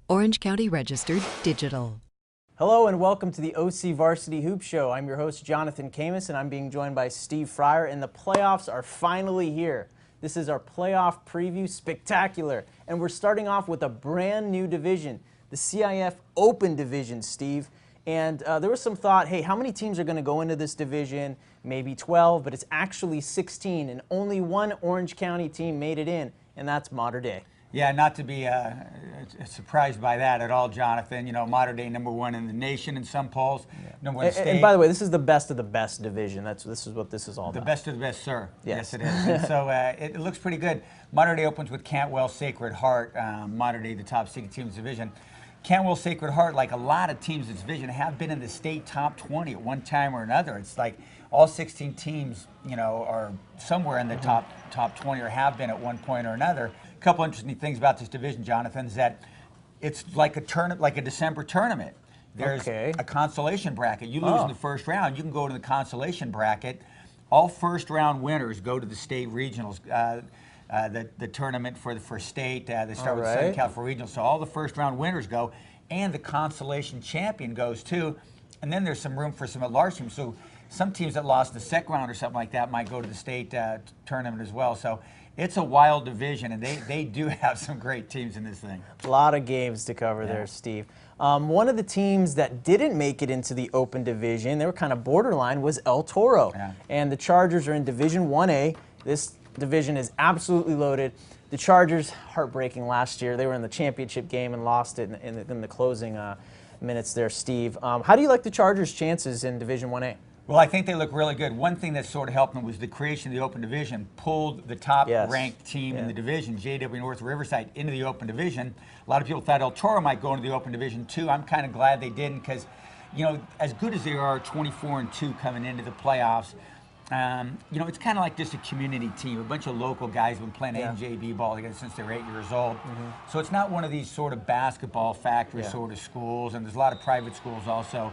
Orange County Registered Digital. Hello and welcome to the OCVarsity Hoop Show. I'm your host, Jonathan Khamis, and I'm being joined by Steve Fryer, and the playoffs are finally here. This is our playoff preview spectacular, and we're starting off with a brand new division, the CIF Open Division, Steve. And there was some thought, hey, how many teams are going to go into this division? Maybe 12, but it's actually 16, and only one Orange County team made it in, and that's Mater Dei. Yeah, not to be surprised by that at all, Jonathan. You know, Mater Dei #1 in the nation in some polls, #1 in state. And by the way, this is the best of the best division. This is what this is all about. The best of the best, sir. Yes, it is. And so it looks pretty good. Mater Dei opens with Cantwell Sacred Heart. Mater Dei, the top seeded team in this division. Cantwell Sacred Heart, like a lot of teams in this division, have been in the state top 20 at one time or another. It's like all 16 teams, you know, are somewhere in the top 20 or have been at one point or another. A couple interesting things about this division, Jonathan, is that it's like a tournament, like a December tournament. There's a consolation bracket. You lose in the first round, you can go to the consolation bracket. All first round winners go to the state regionals. The tournament for state, they start with Southern California Regional, so all the first round winners go, and the consolation champion goes too, and then there's some room for some at-large teams. So some teams that lost the second round or something like that might go to the state tournament as well. So it's a wild division, and they do have some great teams in this thing. A lot of games to cover there, Steve. One of the teams that didn't make it into the Open Division, they were kind of borderline, was El Toro. And the Chargers are in Division I-A. This division is absolutely loaded. The Chargers, heartbreaking last year. They were in the championship game and lost it in the closing minutes there, Steve. How do you like the Chargers' chances in Division I-A? Well, I think they look really good. One thing that sort of helped them was the creation of the Open Division, pulled the top-ranked team in the division, JW North Riverside, into the Open Division. A lot of people thought El Toro might go into the Open Division too. I'm kind of glad they didn't because, you know, as good as they are 24-2 coming into the playoffs, you know, it's kind of like just a community team. A bunch of local guys have been playing NJB ball together since they were 8 years old. So it's not one of these sort of basketball factory sort of schools, and there's a lot of private schools also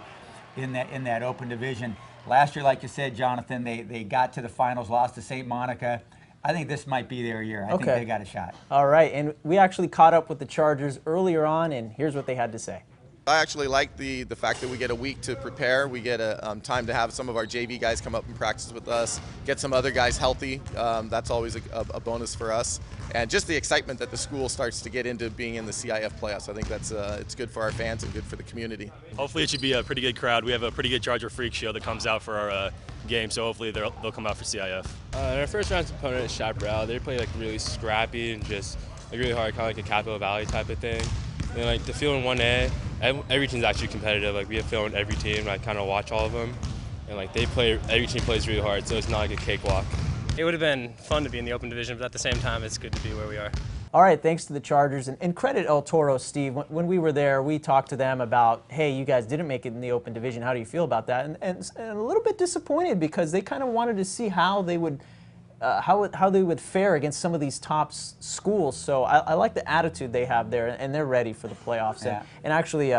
in that Open Division. Last year, like you said, Jonathan, they got to the finals, lost to St. Monica. I think this might be their year. I think they got a shot. All right, and we actually caught up with the Chargers earlier on, and here's what they had to say. I actually like the fact that we get a week to prepare. We get a time to have some of our JV guys come up and practice with us, get some other guys healthy. That's always a bonus for us. And just the excitement that the school starts to get into being in the CIF playoffs. I think that's it's good for our fans and good for the community. Hopefully it should be a pretty good crowd. We have a pretty good Charger Freak show that comes out for our game, so hopefully they'll come out for CIF. Our first round opponent is Chaparral. They play like really scrappy and just like really hard, kind of like a Capital Valley type of thing. And like the field in 1A, every team's actually competitive. Like we have film in every team, and I kind of watch all of them. And like every team plays really hard, so it's not like a cakewalk. It would have been fun to be in the Open Division, but at the same time, it's good to be where we are. All right, thanks to the Chargers. And credit El Toro, Steve. When we were there, we talked to them about, hey, you guys didn't make it in the Open Division. How do you feel about that? And a little bit disappointed because they kind of wanted to see how they would how they would fare against some of these top schools. So I like the attitude they have there, and they're ready for the playoffs. And actually,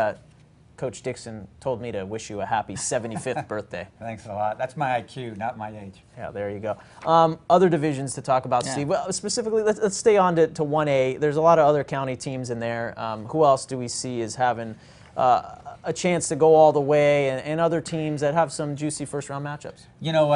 Coach Dixon told me to wish you a happy 75th birthday. Thanks a lot. That's my IQ, not my age. Yeah, there you go. Other divisions to talk about, Steve. Well, specifically, let's stay on to 1A. There's a lot of other county teams in there. Who else do we see as having a chance to go all the way, and other teams that have some juicy first-round matchups? You know,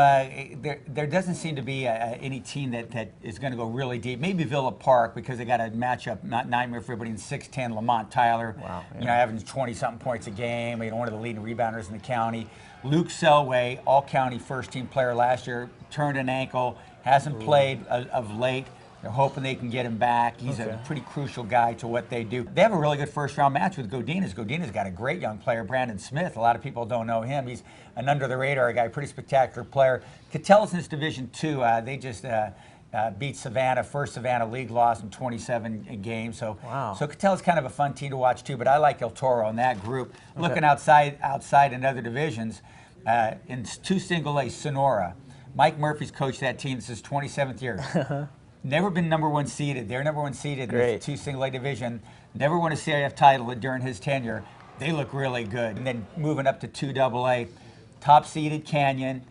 there doesn't seem to be any team that is going to go really deep. Maybe Villa Park, because they got a matchup, not nightmare for everybody, in 6'10", Lamont Tyler. Wow, you know, having 20-something points a game. You know, one of the leading rebounders in the county. Luke Selway, all-county first-team player last year, turned an ankle, hasn't played of late. They're hoping they can get him back. He's a pretty crucial guy to what they do. They have a really good first-round match with Godinez. Godinez got a great young player, Brandon Smith. A lot of people don't know him. He's an under-the-radar guy, pretty spectacular player. Catell's in this Division II. They just beat Savannah, first Savannah League loss in 27 games. So, so Catell's kind of a fun team to watch too. But I like El Toro in that group. Looking outside in other divisions, in 2 single-A, Sonora. Mike Murphy's coached that team. This is his 27th year. Never been #1 seeded. They're #1 seeded in the 2 single-A division. Never won a CIF title during his tenure. They look really good. And then moving up to 2 AA, top seeded Canyon,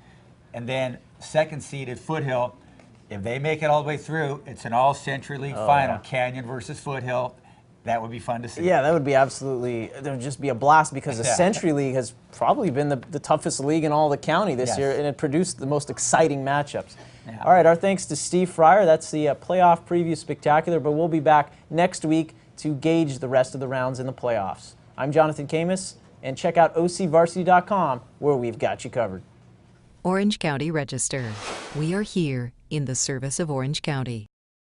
and then second seeded Foothill. If they make it all the way through, it's an all-Century League final, Canyon versus Foothill. That would be fun to see. Yeah, that would be absolutely, there would just be a blast because the Century League has probably been the toughest league in all the county this year, and it produced the most exciting matchups. Yeah. All right, our thanks to Steve Fryer. That's the playoff preview spectacular, but we'll be back next week to gauge the rest of the rounds in the playoffs. I'm Jonathan Khamis, and check out OCVarsity.com where we've got you covered. Orange County Register. We are here in the service of Orange County.